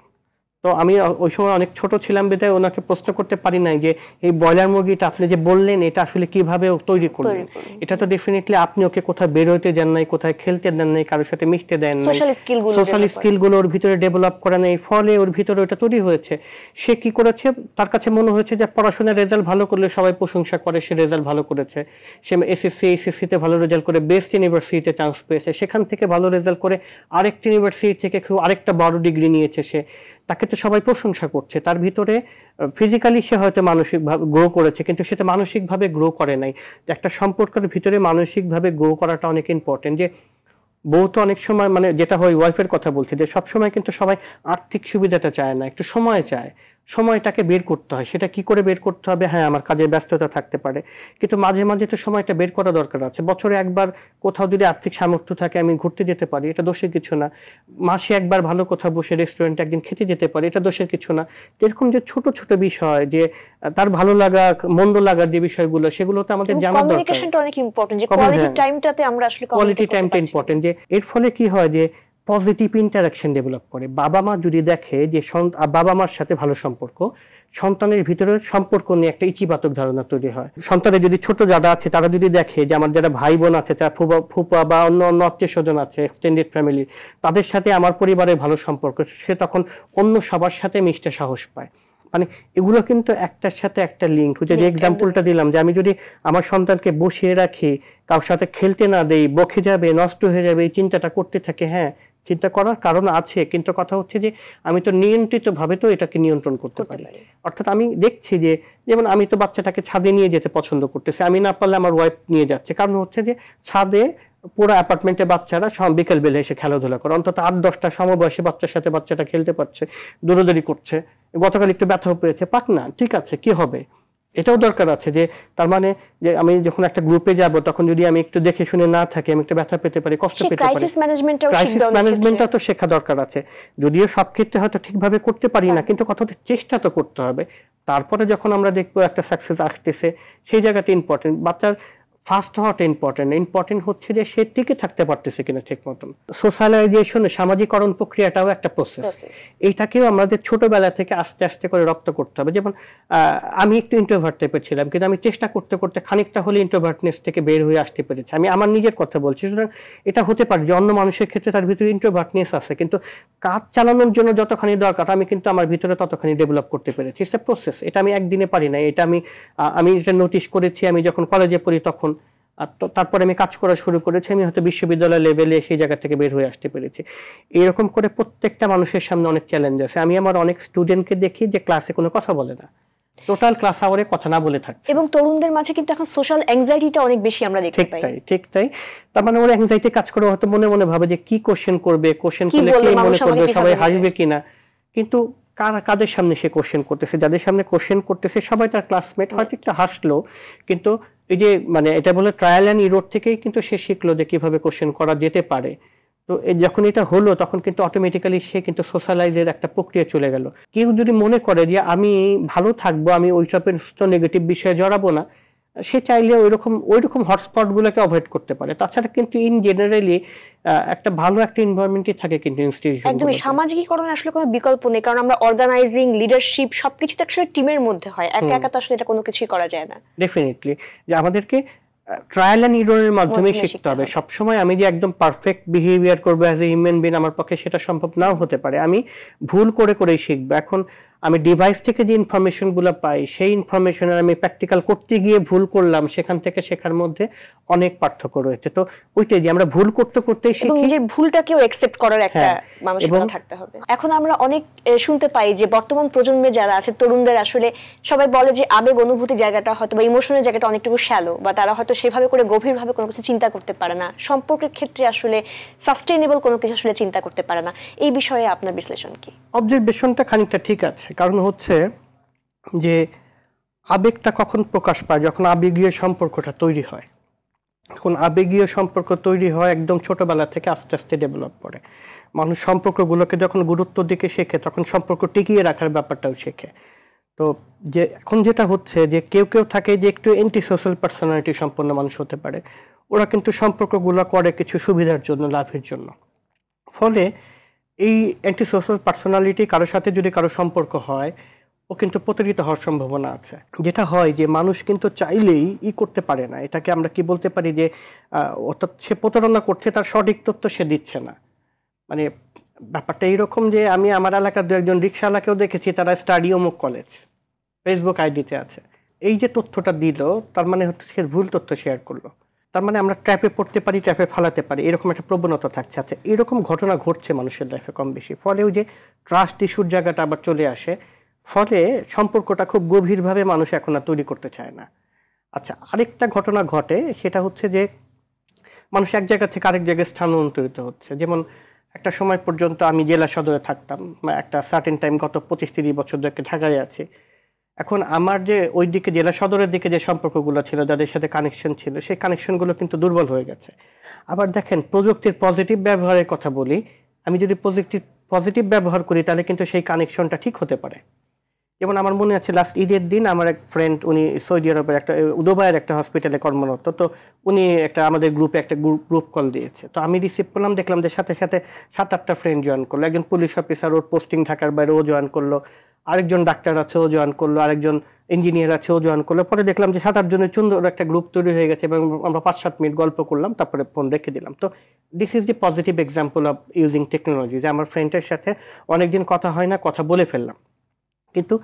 B: তো আমি ওই সময় অনেক ছোট ছিলাম বিধায় ওনাকে প্রশ্ন করতে পারি নাই যে এই ব্রয়লার মুরগিটা আপনি যে বললেন এটা আসলে কিভাবে তৈরি করলেন। এটা তো ডেফিনেটলি আপনি ওকে কোথাও বের হইতে দেন নাই, কোথায় খেলতে দেন নাই, কারোর সাথে মিশতে দেন নাই, সোশ্যাল স্কিলগুলো ওর ভিতরে ডেভেলপ করা নেই, ফলে ওর ভিতরে ওটা তৈরি হয়েছে। সে কি করেছে, তার কাছে মনে হয়েছে যে পড়াশোনার রেজাল্ট ভালো করলে সবাই প্রশংসা করে, সে রেজাল্ট ভালো করেছে, সে এইচএসসিতে ভালো রেজাল্ট করে বেস্ট ইউনিভার্সিটিতে চান্স পেয়েছে, সেখান থেকে ভালো রেজাল্ট করে আরেকটা ইউনিভার্সিটি থেকে আরেকটা বড় ডিগ্রি নিয়েছে, সে তাকে তো সবাই প্রশংসা করছে। তার ভিতরে ফিজিক্যালি সে হয়তো মানসিকভাবে গ্রো করেছে, কিন্তু সেটা মানসিকভাবে গ্রো করে নাই। একটা সম্পর্কের ভিতরে মানসিকভাবে গ্রো করাটা অনেক ইম্পর্টেন্ট। যে বউ তো অনেক সময়, মানে যেটা হয় ওয়াইফের কথা বলছি, যে সবসময় কিন্তু সবাই আর্থিক সুবিধাটা চায় না, একটু সময় চায়, সময়টাকে বের করতে হয়। সেটা কি করে বের করতে হবে? হ্যাঁ, আমার কাজের ব্যস্ততা থাকতে পারে, কিন্তু মাঝে মাঝে তো সময়টা বের করা দরকার আছে। বছরে একবার কোথাও যদি আর্থিক সামর্থ্য থাকে আমি ঘুরতে যেতে পারি, এটা দোষের কিছু না। মাসে একবার ভালো কোথাও বসে রেস্টুরেন্টে একদিন খেতে যেতে পারি, এটা দোষের কিছু না। এরকম যে ছোট ছোট বিষয়, যে তার ভালো লাগা মন্দ লাগার যে বিষয়গুলো, সেগুলো তো আমাদের জানা দরকার।
A: কমিউনিকেশনটা অনেক ইম্পর্টেন্ট, যে কোয়ালিটি টাইমটাতে আমরা আসলে
B: কোয়ালিটি টাইমটা ইম্পর্টেন্ট। যে এর ফলে কি হয়, যে পজিটিভ ইন্টারাকশন ডেভেলপ করে। বাবা মা যদি দেখে যে বাবা মার সাথে ভালো সম্পর্ক, সন্তানের ভিতরে সম্পর্ক নিয়ে একটা ইতিবাচক ধারণা তৈরি হয়। সন্তানের যদি ছোট যারা আছে তারা যদি দেখে যে আমার যারা ভাই বোন আছে, তারা ফুপা বা অন্য অন্য আত্মীয় স্বজন আছে, এক্সটেন্ডেড ফ্যামিলি, তাদের সাথে আমার পরিবারের ভালো সম্পর্ক, সে তখন অন্য সবার সাথে মিশতে সাহস পায়। মানে এগুলো কিন্তু একটার সাথে একটা লিঙ্ক। যে এক্সাম্পলটা দিলাম, যে আমি যদি আমার সন্তানকে বসিয়ে রাখি, কারোর সাথে খেলতে না দেই, বকে যাবে, নষ্ট হয়ে যাবে, এই চিন্তাটা করতে থাকে, হ্যাঁ চিন্তা করার কারণ আছে, কিন্তু কথা হচ্ছে যে আমি তো নিয়ন্ত্রিতভাবে তো এটাকে নিয়ন্ত্রণ করতে পারি। অর্থাৎ আমি দেখছি যে যেমন আমি তো বাচ্চাটাকে ছাদে নিয়ে যেতে পছন্দ করতেছি, আমি না পারলে আমার ওয়াইফ নিয়ে যাচ্ছে, কারণ হচ্ছে যে ছাদে পুরো অ্যাপার্টমেন্টে বাচ্চারা সব বিকেল বেলা এসে খেলাধুলা করে, অন্তত 8-10টা সমবয়সী বাচ্চার সাথে বাচ্চাটা খেলতে পারছে, দৌড়াদৌড়ি করছে, গতকাল একটু ব্যথাও পেয়েছে, পাক না, ঠিক আছে, কি হবে, এটাও দরকার আছে যে তার মানে যে আমি যখন একটা গ্রুপে যাব তখন যদি আমি একটু দেখে শুনে না থাকি আমি একটা ব্যথা পেতে পারি, কষ্ট পেতে পারি। ক্রাইসিস ম্যানেজমেন্টটা তো শেখা দরকার আছে, যদিও সব ক্ষেত্রে হয়তো ঠিকভাবে করতে পারি না, কিন্তু কথা হচ্ছে চেষ্টা তো করতে হবে। তারপরে যখন আমরা দেখবো একটা সাকসেস আসতেছে, সেই জায়গাটা ইম্পর্টেন্ট। বাচ্চার ফার্স্ট হওয়াটা ইম্পর্টেন্ট হচ্ছে যে সে টিকে থাকতে পারতেছে কিনা ঠিক মতন। সোশ্যালাইজেশন, সামাজিকরণ প্রক্রিয়াটাও একটা প্রসেস, এইটাকেও আমাদের ছোটবেলা থেকে আস্তে আস্তে করে রপ্ত করতে হবে। যেমন আমি একটু ইন্ট্রোভার্ট টাইপের ছিলাম, কিন্তু আমি চেষ্টা করতে করতে খানিকটা হলে ইন্ট্রোভার্টনেস থেকে বের হয়ে আসতে পেরেছি। আমি আমার নিজের কথা বলছি, সুতরাং এটা হতে পারে যে অন্য মানুষের ক্ষেত্রে তার ভিতরে ইন্ট্রোভার্টনেস আছে, কিন্তু কাজ চালানোর জন্য যতখানি দরকার আমি কিন্তু আমার ভিতরে ততখানি ডেভেলপ করতে পেরেছি। ইটস এ প্রসেস, এটা আমি একদিনে পারি না। এটা আমি এটা নোটিস করেছি আমি যখন কলেজে পড়ি তখন, তারপরে আমি কাজ করা শুরু করেছি, আমি হয়তো বিশ্ববিদ্যালয় লেভেলে সেই জায়গা থেকে বের হয়ে আসতে পেরেছি। এরকম করে প্রত্যেকটা মানুষের সামনে অনেক চ্যালেঞ্জ আছে। আমি আমার অনেক স্টুডেন্টকে দেখি যে ক্লাসে কোনো কথা বলে না, টোটাল ক্লাস আওয়ারে কথা না বলে থাকে,
A: এবং তরুণদের মাঝে কিন্তু এখন সোশ্যাল অ্যাংজাইটিটা অনেক বেশি আমরা দেখতে পাই।
B: ঠিক তাই। তার মানে ওরা অ্যাংজাইটি কাজ করে, হয়তো মনে মনে ভাবে যে কি কোশ্চেন করবে, কোশ্চেন করলে কি মনে করবে, সবাই হাসবে কিনা, কিন্তু কাদের সামনে সে কোশ্চেন করতেছে, যাদের সামনে কোশ্চেন করতেছে সবাই তার ক্লাসমেট, হয়তো একটা হাসলো, কিন্তু এই যে মানে এটা বলে ট্রায়াল অ্যান্ড এরর থেকেই কিন্তু সে শিখলো যে কিভাবে কোশ্চেন করা যেতে পারে। তো যখন এটা হলো তখন কিন্তু অটোমেটিক্যালি সে কিন্তু সোশ্যালাইজের একটা প্রক্রিয়া চলে গেল। কেউ যদি মনে করে যে আমি ভালো থাকবো, আমি ওইসবের নেগেটিভ বিষয়ে জড়াবো না, সে চাইলে ওইরকম হটস্পট গুলোকে অ্যাভয়েড করতে পারে। তাছাড়া কিন্তু ইন জেনারেলি একটা ভালো একটা এনভায়রনমেন্টই থাকে কিন্তু ইনস্টিটিউশন।
A: একদমই সামাজিকীকরণের আসলে কোনো বিকল্প নেই, কারণ আমরা অর্গানাইজিং, লিডারশিপ সবকিছু তো আসলে টিমের মধ্যে হয়, একা একা তো আসলে এটা কোনো কিছুই করা যায় না।
B: ডেফিনেটলি, যে আমাদেরকে ট্রায়াল অ্যান্ড এররের মাধ্যমে শিখতে হবে। সবসময় আমি যে একদম পারফেক্ট বিহেভিয়ার করবো অ্যাজ এ হিউম্যান বিং, আমার পক্ষে সেটা সম্ভব নাও হতে পারে। আমি ভুল করেই শিখবো। এখন আমি ডিভাইস থেকে যে ইনফরমেশনগুলো পাই, সেই ইনফরমেশনের আমি প্র্যাকটিক্যাল করতে গিয়ে ভুল করলাম, সেখান থেকে শেখার মধ্যে অনেক পার্থক্য রয়েছে। তো ওইটাই যে আমরা ভুল করতেই শিখি,
A: নিজের ভুলটাকেও অ্যাকসেপ্ট করার একটা মানসিকতা থাকতে হবে। এখন আমরা অনেক শুনতে পাই যে বর্তমান প্রজন্মে যারা আছে, তরুণদের আসলে সবাই বলে যে আবেগ অনুভূতি জায়গাটা হয়তো বা ইমোশনের জায়গাটা অনেকটুকু শ্যালো, বা তারা হয়তো সেভাবে করে গভীরভাবে কোনো কিছু চিন্তা করতে পারে না, সম্পর্কের ক্ষেত্রে আসলে সাস্টেইনেবল কোনো কিছু আসলে চিন্তা করতে পারে না। এই বিষয়ে আপনার বিশ্লেষণ কি?
B: অবজারভেশনটা খানিকটা ঠিক আছে, কারণ হচ্ছে যে আবেগটা কখন প্রকাশ পায়, যখন আবেগীয় সম্পর্কটা তৈরি হয়। এখন আবেগীয় সম্পর্ক তৈরি হয় একদম ছোটবেলা থেকে আস্তে আস্তে ডেভেলপ করে। মানুষ সম্পর্কগুলোকে যখন গুরুত্ব দিকে শেখে তখন সম্পর্ক টিকিয়ে রাখার ব্যাপারটাও শেখে। তো যে এখন যেটা হচ্ছে যে কেউ থাকে যে একটু অ্যান্টি সোশ্যাল পার্সোনালিটি সম্পন্ন মানুষ হতে পারে, ওরা কিন্তু সম্পর্কগুলো করে কিছু সুবিধার জন্য, লাভের জন্য। ফলে এই অ্যান্টি সোশ্যাল পার্সোনালিটি কারোর সাথে যদি কারো সম্পর্ক হয়, ও কিন্তু প্রতারিত হওয়ার সম্ভাবনা আছে। যেটা হয় যে মানুষ কিন্তু চাইলেই করতে পারে না, এটাকে আমরা কি বলতে পারি যে অর্থাৎ সে প্রতারণা করছে, তার সঠিক তথ্য সে দিচ্ছে না। মানে ব্যাপারটা এইরকম যে আমি আমার এলাকার দু একজন রিক্সাওয়ালাকেও দেখেছি, তারা স্টাডি অমুক কলেজ ফেসবুক আইডিতে আছে, এই যে তথ্যটা দিল তার মানে হচ্ছে সে ভুল তথ্য শেয়ার করলো। তার মানে আমরা ট্র্যাপে পড়তে পারি, ট্র্যাপে ফালাতে পারি, এরকম একটা প্রবণতা থাকছে। আচ্ছা, এরকম ঘটনা ঘটছে মানুষের লাইফে কম বেশি। ফলে ওই যে ট্রাস্ট ইস্যুর জায়গাটা আবার চলে আসে, ফলে সম্পর্কটা খুব গভীরভাবে মানুষ এখন আর তৈরি করতে চায় না। আচ্ছা, আরেকটা ঘটনা ঘটে, সেটা হচ্ছে যে মানুষ এক জায়গা থেকে আরেক জায়গায় স্থানান্তরিত হচ্ছে। যেমন একটা সময় পর্যন্ত আমি জেলা সদরে থাকতাম, একটা সার্টেন টাইম, গত 25-30 বছর ধরে ঢাকায় আছি। এখন আমার যে ওই দিকে জেলা সদরের দিকে যে সম্পর্কগুলো ছিল, যাদের সাথে কানেকশন ছিল, সেই কানেকশনগুলো কিন্তু দুর্বল হয়ে গেছে। আবার দেখেন, প্রযুক্তির পজিটিভ ব্যবহারের কথা বলি, আমি যদি পজিটিভ ব্যবহার করি তাহলে কিন্তু সেই কানেকশনটা ঠিক হতে পারে। যেমন আমার মনে আছে লাস্ট ঈদের দিন আমার এক ফ্রেন্ড, উনি সৌদি আরবের একটা দুবাইয়ের একটা হসপিটালে কর্মরত, তো উনি আমাদের গ্রুপে একটা গ্রুপ কল দিয়েছে। তো আমি রিসিভ করলাম, দেখলাম যে সাথে 7-8টা ফ্রেন্ড জয়েন করলো। একজন পুলিশ অফিসার, ওর পোস্টিং ঢাকার বাইরে, ও জয়েন করলো। আরেকজন ডাক্তার আছে, ও জয়েন করলো। আরেকজন ইঞ্জিনিয়ার আছে, ও জয়েন করলো। পরে দেখলাম যে 7-8 জনের সুন্দর একটা গ্রুপ তৈরি হয়ে গেছে, এবং আমরা 5-7 মিনিট গল্প করলাম, তারপরে ফোন রেখে দিলাম। তো this is the positive example of using technology, যে আমার ফ্রেন্ডের সাথে অনেকদিন কথা হয় না, কথা বলে ফেললাম। কিন্তু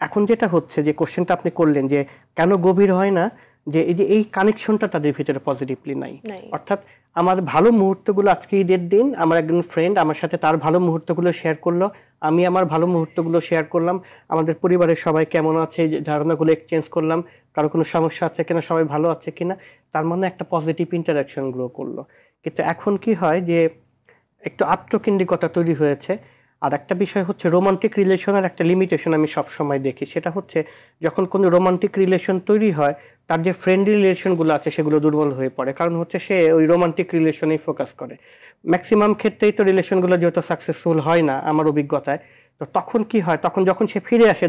B: এখন যেটা হচ্ছে, যে কোশ্চেনটা আপনি করলেন যে কেন গভীর হয় না, যে এই কানেকশনটা তাদের ভিতরে পজিটিভলি নাই। অর্থাৎ আমার ভালো মুহূর্তগুলো, আজকে ঈদের দিন আমার একজন ফ্রেন্ড আমার সাথে তার ভালো মুহূর্তগুলো শেয়ার করলো, আমি আমার ভালো মুহূর্তগুলো শেয়ার করলাম, আমাদের পরিবারের সবাই কেমন আছে ধারণাগুলো এক্সচেঞ্জ করলাম, কারো কোনো সমস্যা আছে কিনা, সবাই ভালো আছে কিনা, তার মানে একটা পজিটিভ ইন্টারাকশন গ্রো করলো। কিন্তু এখন কি হয় যে একটু আত্মকেন্দ্রিকতা তৈরি হয়েছে। আর একটা বিষয় হচ্ছে রোমান্টিক রিলেশনের একটা লিমিটেশন আমি সবসময় দেখি, সেটা হচ্ছে যখন কোনো রোমান্টিক রিলেশন তৈরি হয় তার যে ফ্রেন্ডলি রিলেশনগুলো আছে সেগুলো দুর্বল হয়ে পড়ে, কারণ হচ্ছে সে ওই রোমান্টিক রিলেশনেই ফোকাস করে। ম্যাক্সিমাম ক্ষেত্রেই তো রিলেশনগুলো যেহেতু সাকসেসফুল হয় না আমার অভিজ্ঞতায়, তো তখন কি হয়, তখন যখন সে ফিরে আসে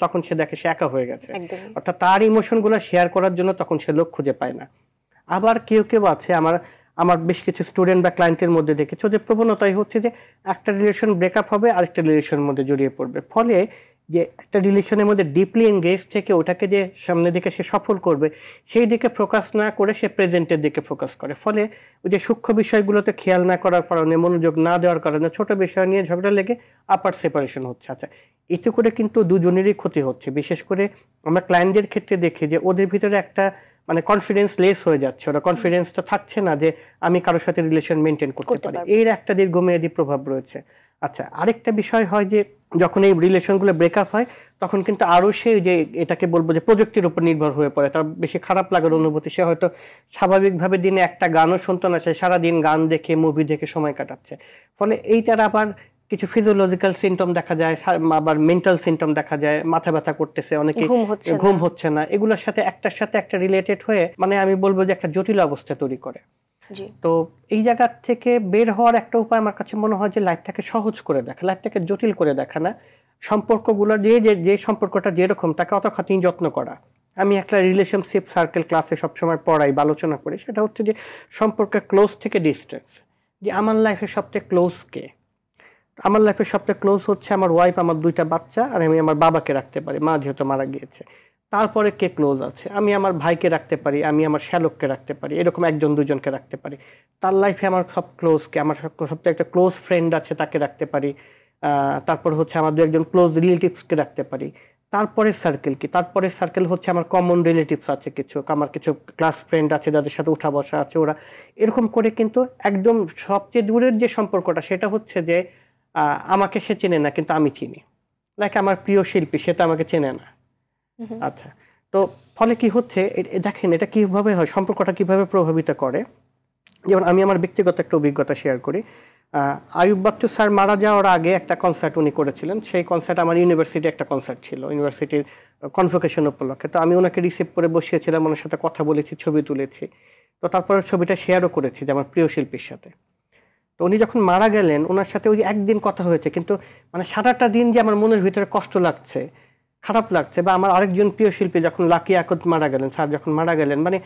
B: তখন সে দেখে সে একা হয়ে গেছে, অর্থাৎ তার ইমোশনগুলো শেয়ার করার জন্য তখন সে লোক খুঁজে পায় না। আবার কেউ কেউ আছে, আমার বেশ কিছু স্টুডেন্ট বা ক্লায়েন্টের মধ্যে দেখেছো যে প্রবণতাই হচ্ছে যে একটা রিলেশন ব্রেকআপ হবে আরেকটা রিলেশনের মধ্যে জড়িয়ে পড়বে, ফলে যে একটা রিলেশনের মধ্যে ডিপলি এনগেজ থেকে ওটাকে যে সামনের দিকে সে সফল করবে সেই দিকে ফোকাস না করে সে প্রেজেন্টের দিকে ফোকাস করে, ফলে ওই যে সূক্ষ্ম বিষয়গুলোতে খেয়াল না করার কারণে, মনোযোগ না দেওয়ার কারণে ছোট বিষয় নিয়ে ঝগড়া লেগে আপার সেপারেশন হচ্ছে। আচ্ছা, এতে করে কিন্তু দুজনেরই ক্ষতি হচ্ছে। বিশেষ করে আমরা ক্লায়েন্টদের ক্ষেত্রে দেখি যে ওদের ভিতরে একটা মানে কনফিডেন্স লেস হয়ে যাচ্ছে, ওরা কনফিডেন্সটা থাকছে না যে আমি কারোর সাথে রিলেশন মেনটেন করতে পারি, এর একটা দীর্ঘমেয়াদী প্রভাব রয়েছে। আচ্ছা, আরেকটা বিষয় হয় যে যখন এই রিলেশনগুলো ব্রেকআপ হয় তখন কিন্তু আরও সে যে এটাকে বলবো যে প্রযুক্তির উপর নির্ভর হয়ে পড়ে, তার বেশি খারাপ লাগার অনুভূতি, সে হয়তো স্বাভাবিকভাবে দিনে একটা গানও শুনতো না, সে সারাদিন গান দেখে মুভি দেখে সময় কাটাচ্ছে, ফলে এইটার আবার কিছু ফিজিওলজিক্যাল সিমটম দেখা যায়, আবার মেন্টাল সিমটম দেখা যায়, মাথা ব্যথা করতেছে, অনেকে ঘুম হচ্ছে না, এগুলোর সাথে একটার সাথে একটা রিলেটেড হয়ে মানে আমি বলবো যে একটা জটিল অবস্থা তৈরি করে। তো এই জায়গা থেকে বের হওয়ার একটা উপায় আমার কাছে মনে হয় যে লাইফটাকে সহজ করে দেখা, লাইফটাকে জটিল করে দেখা না, সম্পর্কগুলো যে সম্পর্কটা যেরকম তাকে অত খাতির যত্ন করা। আমি একটা রিলেশনশিপ সার্কেল ক্লাসে সবসময় পড়াই বা আলোচনা করি, সেটা হচ্ছে যে সম্পর্কের ক্লোজ থেকে ডিস্টেন্স, যে আমার লাইফের সবচেয়ে ক্লোজ কে, আমার লাইফের সবচেয়ে ক্লোজ হচ্ছে আমার ওয়াইফ, আমার 2টা বাচ্চা, আর আমি আমার বাবাকে রাখতে পারি, মা যেহেতু মারা গিয়েছে। তারপরে কে ক্লোজ আছে, আমি আমার ভাইকে রাখতে পারি, আমি আমার শ্যালককে রাখতে পারি, এরকম 1-2জনকে রাখতে পারি। তার লাইফে আমার সব ক্লোজকে, আমার সবচেয়ে একটা ক্লোজ ফ্রেন্ড আছে তাকে রাখতে পারি, তারপর হচ্ছে আমার 2-1জন ক্লোজ রিলেটিভসকে রাখতে পারি। তারপরে সার্কেল কি, তারপরে সার্কেল হচ্ছে আমার কমন রিলেটিভস আছে কিছু, আমার কিছু ক্লাস ফ্রেন্ড আছে যাদের সাথে উঠা বসা আছে, ওরা এরকম করে। কিন্তু একদম সবচেয়ে দূরের যে সম্পর্কটা সেটা হচ্ছে যে আমাকে সে চেনে না কিন্তু আমি চিনি, লাইক আমার প্রিয় শিল্পী, সে তো আমাকে চেনে না। আচ্ছা, তো ফলে কি হচ্ছে দেখেন এটা কিভাবে হয়, সম্পর্কটা কিভাবে প্রভাবিত করে। যেমন আমি আমার ব্যক্তিগত একটা অভিজ্ঞতা শেয়ার করি। আয়ুব বাচ্চু স্যার মারা যাওয়ার আগে একটা কনসার্ট উনি করেছিলেন, সেই কনসার্ট আমার ইউনিভার্সিটি একটা কনসার্ট ছিল, ইউনিভার্সিটির কনভোকেশন উপলক্ষে। তো আমি ওনাকে রিসিভ করে বসিয়েছিলাম, ওনার সাথে কথা বলেছি, ছবি তুলেছি, তো তারপরে ছবিটা শেয়ারও করেছি যে আমার প্রিয় শিল্পীর সাথে। তো উনি যখন মারা গেলেন, ওনার সাথে ওই একদিন কথা হয়েছে, কিন্তু মানে সারাটা দিন যে আমার মনের ভিতরে কষ্ট লাগছে, খারাপ লাগছে। বা আমার আরেকজন প্রিয় শিল্পী যখন লাকি আকত মারা গেলেন, স্যার যখন মারা গেলেন, মানে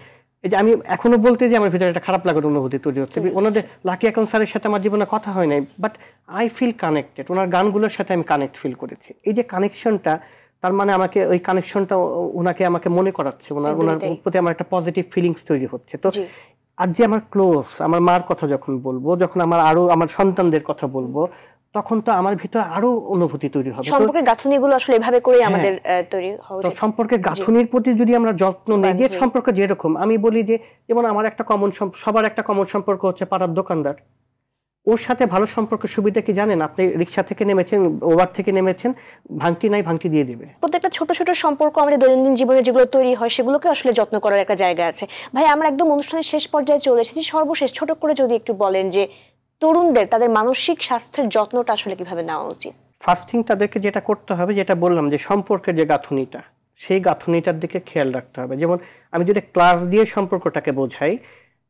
B: এই যে আমি এখনো বলতে যে আমার ভিতরে একটা খারাপ লাগার অনুভূতি তৈরি হচ্ছে। ওনাদের লাকি আকত স্যারের সাথে আমার জীবনে কথা হয় নাই, বাট আই ফিল কানেক্টেড, ওনার গানগুলোর সাথে আমি কানেক্ট ফিল করেছি। এই যে কানেকশনটা, তার মানে আমাকে ওই কানেকশনটা ওনাকে আমাকে মনে করাচ্ছে, ওনার প্রতি আমার একটা পজিটিভ ফিলিংস তৈরি হচ্ছে। তো আর যে আমার ক্লোজ, আমার মার কথা যখন বলবো, যখন আমার সন্তানদের কথা বলবো, তখন তো আমার ভিতরে আরো অনুভূতি তৈরি হবে।
A: সম্পর্কের গাঁথনিগুলো আসলে এভাবে করেই আমাদের তৈরি হওয়া উচিত।
B: সম্পর্কের গাঁথনির প্রতি যদি আমরা যত্ন নিই, যে সম্পর্ক যেরকম, আমি বলি যে যেমন আমার একটা সবার একটা কমন সম্পর্ক হচ্ছে পাড়ার দোকানদার, ওর সাথে ভালো সম্পর্ক সুবিধা কি জানেন? আপনি রিক্সা থেকে নেমেছেন, ওভার থেকে নেমেছেন, ভাঙতি নাই ভাঙতি দিয়ে দিবে।
A: প্রত্যেকটা ছোট ছোট সম্পর্ক আমাদের দৈনন্দিন জীবনে যেগুলো তৈরি হয় সেগুলোকে আসলে যত্ন করার একটা জায়গা আছে। ভাই, আমরা একদম অনুষ্ঠানের শেষ পর্যায়ে চলে এসেছি, সর্বশেষ ছোট করে যদি একটু বলেন যে তরুণদের তাদের মানসিক স্বাস্থ্যের যত্নটা আসলে কিভাবে নেওয়া উচিত?
B: ফার্স্টিং তাদেরকে যেটা করতে হবে, যেটা বললাম যে সম্পর্কের যে গাঁথনিটা, সেই গাঁথনিটার দিকে খেয়াল রাখতে হবে। যেমন আমি যদি ক্লাস দিয়ে সম্পর্কটাকে বোঝাই,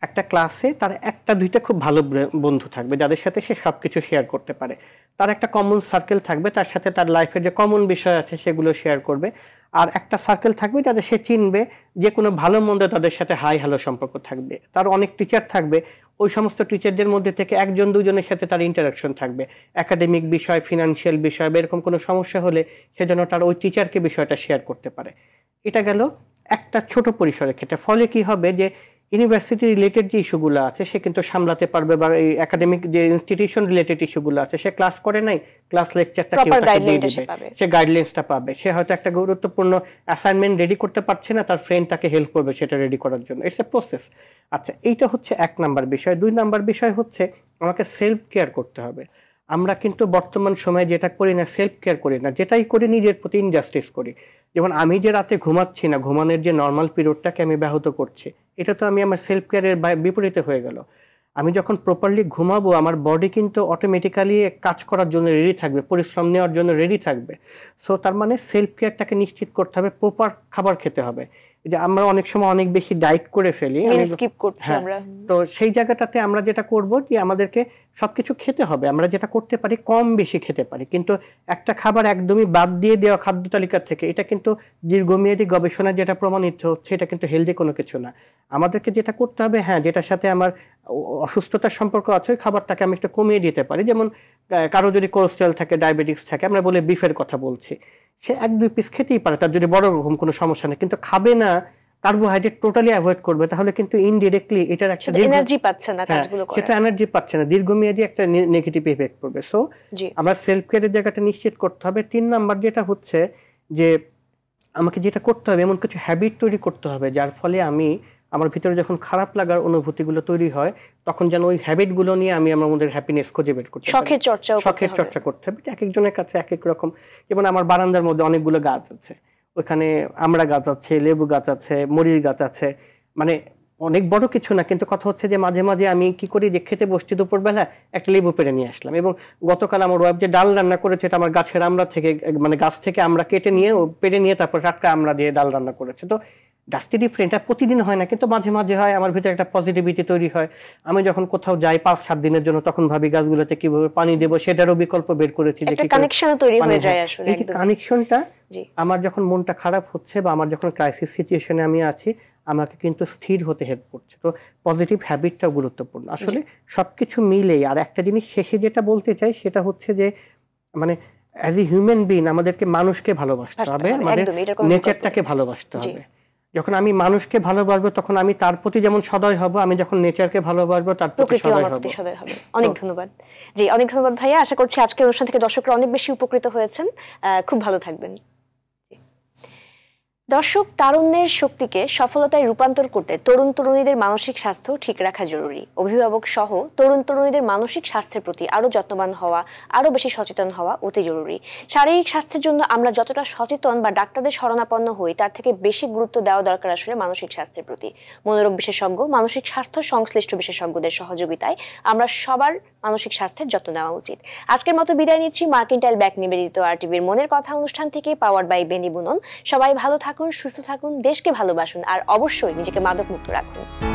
B: একটা ক্লাসে তার 1-2টা খুব ভালো বন্ধু থাকবে যাদের সাথে সে সবকিছু শেয়ার করতে পারে, তার একটা কমন সার্কেল থাকবে, তার সাথে তার লাইফের যে কমন বিষয় আছে সেগুলো শেয়ার করবে, আর একটা সার্কেল থাকবে যাদের সে চিনবে, যে কোনো ভালো মন্দ তাদের সাথে হাই হ্যালো সম্পর্ক থাকবে। তার অনেক টিচার থাকবে, ওই সমস্ত টিচারদের মধ্যে থেকে 1-2জনের সাথে তার ইন্টারাকশন থাকবে, একাডেমিক বিষয়, ফিনান্সিয়াল বিষয়, এরকম কোনো সমস্যা হলে সে যেন তার ওই টিচারকে বিষয়টা শেয়ার করতে পারে। এটা গেল একটা ছোট পরিসরের ক্ষেত্রে। ফলে কি হবে যে ইউনিভার্সিটি রিলেটেড যে ইস্যুগুলো আছে সে কিন্তু সামলাতে পারবে, বা এই একাডেমিক যে ইনস্টিটিউশন রিলেটেড ইস্যুগুলো আছে সে ক্লাস করে নাই, ক্লাস লেকচারটা কেউ তাকে দিয়ে দিবে, সে গাইডলাইন্সটা পাবে। সে হয়তো একটা গুরুত্বপূর্ণ অ্যাসাইনমেন্ট রেডি করতে পারছে না, তার ফ্রেন্ড তাকে হেল্প করবে সেটা রেডি করার জন্য। It's a process. আচ্ছা, এইটা হচ্ছে 1 নাম্বার বিষয়। 2 নাম্বার বিষয় হচ্ছে আমাকে সেলফ কেয়ার করতে হবে। আমরা কিন্তু বর্তমান সময়ে যেটা করি না, সেলফ কেয়ার করি না, যেটাই করি নিজের প্রতি ইনজাস্টিস করি। যেমন আমি যে রাতে ঘুমাচ্ছি না, ঘুমানোর যে নর্মাল পিরিয়ডটাকে আমি ব্যাহত করছি, এটা তো আমি আমার সেলফ কেয়ারের বিপরীতে হয়ে গেল। আমি যখন প্রপারলি ঘুমাবো আমার বডি কিন্তু অটোমেটিক্যালি কাজ করার জন্য রেডি থাকবে, পরিশ্রম নেওয়ার জন্য রেডি থাকবে। সো তার মানে সেলফ কেয়ারটাকে নিশ্চিত করতে হবে, প্রপার খাবার খেতে হবে। যে আমরা অনেক সময় অনেক বেশি ডায়েট করে ফেলি,
A: স্কিপ করছি আমরা।
B: তো সেই জায়গাটাতে আমরা যেটা করব যে আমাদেরকে সবকিছু খেতে হবে, আমরা যেটা করতে পারি কম বেশি খেতে পারি, কিন্তু একটা খাবার একদমই বাদ দিয়ে দেওয়া খাদ্য তালিকা থেকে, এটা কিন্তু দীর্ঘমেয়াদী গবেষণায় যেটা প্রমাণিত হচ্ছে এটা কিন্তু হেলদি কোনো কিছু না। আমাদেরকে যেটা করতে হবে, হ্যাঁ, যেটার সাথে আমার অসুস্থতার সম্পর্ক আছে ওই খাবারটাকে আমি একটু কমিয়ে দিতে পারি। যেমন কারো যদি কোলেস্টেরল থাকে, ডায়াবেটিস থাকে, আমরা বলে বিফের কথা বলছি, সে 1-2 পিস খেতেই পারে, তার যদি বড় রকম কোনো সমস্যা নেই, কিন্তু খাবে না, কার্বোহাইড্রেট টোটালি অ্যাভয়েড করবে, তাহলে কিন্তু ইনডিরেক্টলি এটার একটা
A: এনার্জি পাচ্ছে না কাজগুলো করে,
B: সেটা এনার্জি পাচ্ছে না, দীর্ঘমেয়াদী একটা নেগেটিভ ইফেক্ট পড়বে। সো আমরা সেলফ কেয়ারের জায়গাটা নিশ্চিত করতে হবে। 3 নাম্বার যেটা হচ্ছে যে আমাকে যেটা করতে হবে, এমন কিছু হ্যাবিট তৈরি করতে হবে যার ফলে আমি আমার ভিতরে যখন খারাপ লাগার অনুভূতিগুলো তৈরি হয় তখন যেন ওই হ্যাবিটগুলো নিয়ে আমি আমার মধ্যে হ্যাপিনেস খুঁজে বের করতে পারি। শখের চর্চা করতে হবে। এক একজনের কাছে এক এক রকম। যেমন আমার বারান্দার মধ্যে অনেকগুলো গাছ আছে, ওখানে আমড়া গাছ আছে, লেবু গাছ আছে, মরিচ গাছ আছে, মানে অনেক বড় কিছু না, কিন্তু কথা হচ্ছে যে মাঝে মাঝে আমি কি করি যে খেতে বসছি দুপুরবেলা একটা লেবু পেড়ে নিয়ে আসলাম, এবং গতকাল আমার ওয়াইফ যে ডাল রান্না করেছে এটা আমার গাছের আমড়া থেকে, মানে গাছ থেকে আমরা কেটে নিয়ে পেড়ে নিয়ে তারপর টাটকা আমড়া দিয়ে ডাল রান্না করেছে। তো জাস্ট ডিফারেন্ট, এটা প্রতিদিন হয় না, কিন্তু মাঝে মাঝে হয়। আমার ভিতরে একটা পজিটিভিটি তৈরি হয়। আমি যখন কোথাও যাই 5-7 দিনের জন্য তখন ভাবি গাছগুলোতে কিভাবে পানি দেবো, সেটারও বিকল্প বের করেছি।
A: একটা কানেকশন তৈরি হয়ে যায় আসলে।
B: এই কানেকশনটা আমার যখন মনটা খারাপ হচ্ছে বা আমার যখন ক্রাইসিস সিচুয়েশনে আমি আছি, আমাকে কিন্তু স্থির হতে হেল্প করছে। তো পজিটিভ হ্যাবিটটাও গুরুত্বপূর্ণ আসলে। সবকিছু মিলেই আর একটা জিনিস শেষে যেটা বলতে চাই সেটা হচ্ছে যে মানে অ্যাজ এ হিউম্যান বিং আমাদেরকে মানুষকে ভালোবাসতে হবে, আমাদের নেচারটাকে ভালোবাসতে হবে। যখন আমি মানুষকে ভালোবাসবো তখন আমি তার প্রতি যেমন সদয় হব, আমি যখন নেচারকে ভালোবাসবো তার প্রতি সদয় হব।
A: অনেক ধন্যবাদ। জি, অনেক ধন্যবাদ ভাইয়া। আশা করছি আজকের অনুষ্ঠান থেকে দর্শকরা অনেক বেশি উপকৃত হয়েছেন। খুব ভালো থাকবেন। দর্শক, তারুণ্যের শক্তিকে সফলতায় রূপান্তর করতে তরুণ তরুণীদের মানসিক স্বাস্থ্য ঠিক রাখা জরুরি। অভিভাবক সহ তরুণ তরুণীদের মানসিক স্বাস্থ্যের প্রতি আরো যত্নবান হওয়া, আরো বেশি সচেতন হওয়া অতি জরুরি। শারীরিক স্বাস্থ্যের জন্য আমরা যতটা সচেতন বা ডাক্তারদের শরণাপন্ন হই তার থেকে বেশি গুরুত্ব দেওয়া দরকার আসলে মানসিক স্বাস্থ্যের প্রতি। মনোরোগ বিশেষজ্ঞ, মানসিক স্বাস্থ্য সংশ্লিষ্ট বিশেষজ্ঞদের সহযোগিতায় আমরা সবার মানসিক স্বাস্থ্যের যত্ন নেওয়া উচিত। আজকের মতো বিদায় নিচ্ছি মার্কেন্টাইল ব্যাংক নিবেদিত আরটিভির মনের কথা অনুষ্ঠান থেকে, পাওয়ার্ড বাই বেনি বুনন। সবাই ভালো থাকুন, সুস্থ থাকুন, দেশকে ভালোবাসুন আর অবশ্যই নিজেকে মাদক মুক্ত রাখুন।